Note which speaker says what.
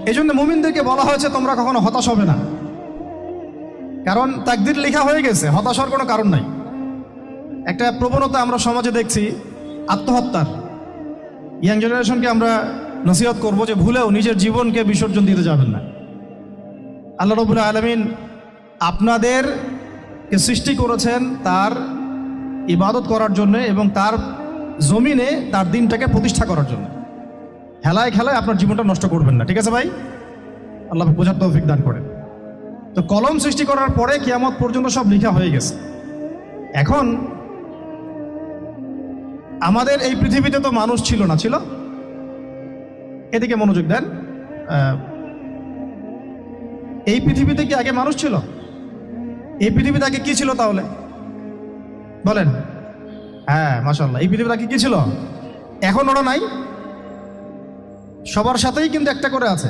Speaker 1: এই জন্য মুমিনদেরকে বলা হয়েছে তোমরা কখনো হতাশ হবে না, কারণ তাকদীর লেখা হয়ে গেছে, হতাশার কোনো কারণ নাই। একটা প্রবণতা আমরা সমাজে দেখছি আত্মহত্যার। ইয়াং জেনারেশনকে আমরা নসিহত করব যে ভুলেও নিজের জীবনকে বিসর্জন দিতে যাবেন না। আল্লাহ রাব্বুল আলামিন আপনাদেরকে সৃষ্টি করেছেন তার ইবাদত করার জন্য এবং তার জমিনে তার দিনটাকে প্রতিষ্ঠা করার জন্য। হেলায় খেলায় আপনার জীবনটা নষ্ট করবেন না, ঠিক আছে ভাই? আল্লাহ বোঝার তৌফিক দান করেন। তো কলম সৃষ্টি করার পরে কিয়ামত পর্যন্ত সব লেখা হয়ে গেছে। এখন আমাদের এই পৃথিবীতে তো মানুষ ছিল না, ছিল? এদিকে মনোযোগ দেন। এই পৃথিবীতে কি আগে মানুষ ছিল? এই পৃথিবীতে আগে কি ছিল তাহলে বলেন? হ্যাঁ, মাশাআল্লাহ। এই পৃথিবীতে আগে কি ছিল? এখন ওরা নাই, সবার সাথেই কিন্তু একটা করে আছে।